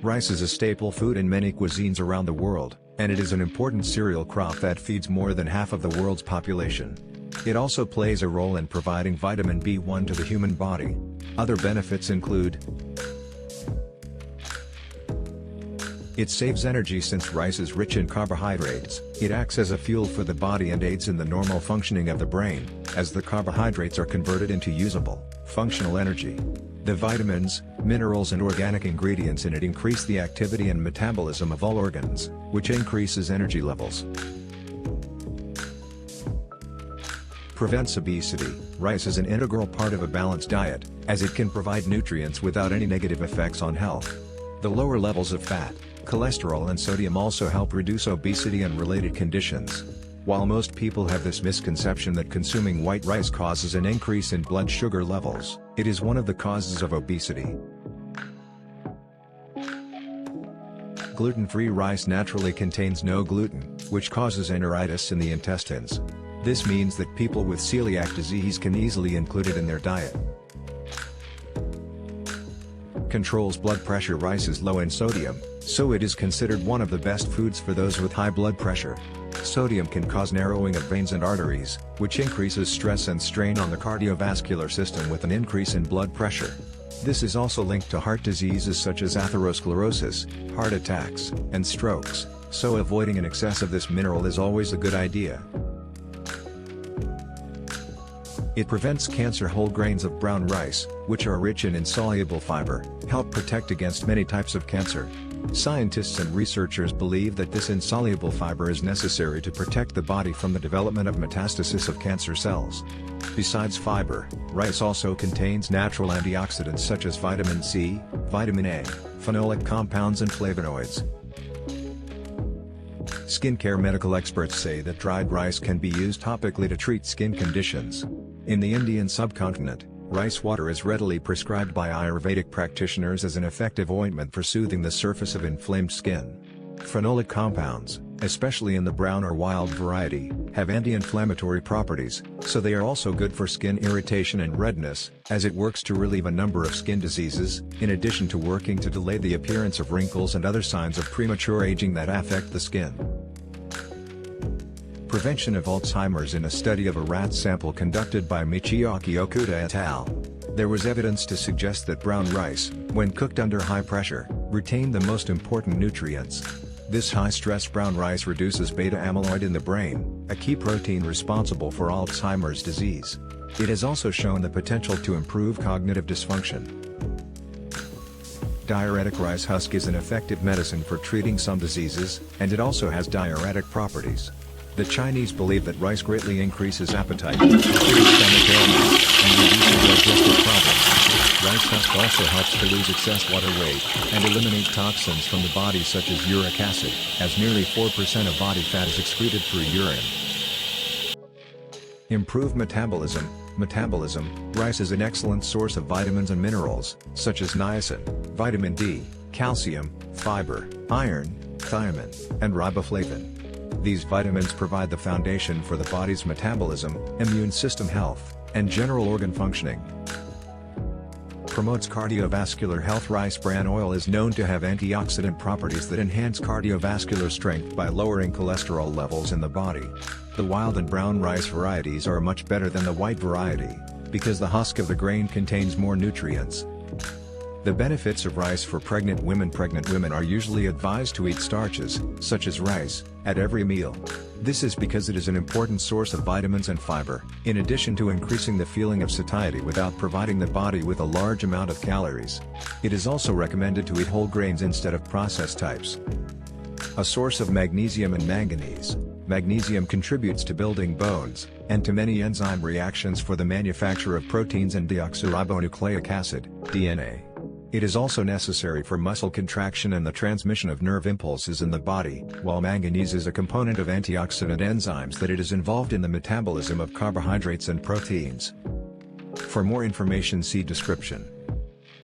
Rice is a staple food in many cuisines around the world, and it is an important cereal crop that feeds more than half of the world's population. It also plays a role in providing vitamin B1 to the human body. Other benefits include: it saves energy since rice is rich in carbohydrates. It acts as a fuel for the body and aids in the normal functioning of the brain, as the carbohydrates are converted into usable, functional energy. The vitamins, minerals and organic ingredients in it increase the activity and metabolism of all organs, which increases energy levels. Prevents obesity. Rice is an integral part of a balanced diet, as it can provide nutrients without any negative effects on health. The lower levels of fat, cholesterol and sodium also help reduce obesity and related conditions. While most people have this misconception that consuming white rice causes an increase in blood sugar levels, it is one of the causes of obesity. Gluten-free rice naturally contains no gluten, which causes enteritis in the intestines. This means that people with celiac disease can easily include it in their diet. Controls blood pressure. Rice is low in sodium, so it is considered one of the best foods for those with high blood pressure. Sodium can cause narrowing of veins and arteries, which increases stress and strain on the cardiovascular system with an increase in blood pressure. This is also linked to heart diseases such as atherosclerosis, heart attacks, and strokes, so avoiding an excess of this mineral is always a good idea. It prevents cancer. Whole grains of brown rice, which are rich in insoluble fiber, help protect against many types of cancer. Scientists and researchers believe that this insoluble fiber is necessary to protect the body from the development of metastasis of cancer cells. Besides fiber, rice also contains natural antioxidants such as vitamin C, vitamin A, phenolic compounds and flavonoids. Skincare. Medical experts say that dried rice can be used topically to treat skin conditions. In the Indian subcontinent, rice water is readily prescribed by Ayurvedic practitioners as an effective ointment for soothing the surface of inflamed skin. Phenolic compounds, especially in the brown or wild variety, have anti-inflammatory properties, so they are also good for skin irritation and redness, as it works to relieve a number of skin diseases, in addition to working to delay the appearance of wrinkles and other signs of premature aging that affect the skin. Prevention of Alzheimer's. In a study of a rat sample conducted by Michiaki Okuda et al., there was evidence to suggest that brown rice, when cooked under high pressure, retained the most important nutrients. This high-stress brown rice reduces beta-amyloid in the brain, a key protein responsible for Alzheimer's disease. It has also shown the potential to improve cognitive dysfunction. Diuretic. Rice husk is an effective medicine for treating some diseases, and it also has diuretic properties. The Chinese believe that rice greatly increases appetite, cures stomach ailments, and reduces digestive problems. Rice husk also helps to lose excess water weight, and eliminate toxins from the body such as uric acid, as nearly 4% of body fat is excreted through urine. Improve metabolism. Rice is an excellent source of vitamins and minerals, such as niacin, vitamin D, calcium, fiber, iron, thiamine, and riboflavin. These vitamins provide the foundation for the body's metabolism, immune system health, and general organ functioning. Promotes cardiovascular health. Rice bran oil is known to have antioxidant properties that enhance cardiovascular strength by lowering cholesterol levels in the body. The wild and brown rice varieties are much better than the white variety, because the husk of the grain contains more nutrients. The benefits of rice for pregnant women. Pregnant women are usually advised to eat starches, such as rice, at every meal. This is because it is an important source of vitamins and fiber, in addition to increasing the feeling of satiety without providing the body with a large amount of calories. It is also recommended to eat whole grains instead of processed types. A source of magnesium and manganese. Magnesium contributes to building bones, and to many enzyme reactions for the manufacture of proteins and deoxyribonucleic acid, DNA. It is also necessary for muscle contraction and the transmission of nerve impulses in the body, while manganese is a component of antioxidant enzymes that it is involved in the metabolism of carbohydrates and proteins. For more information, see description.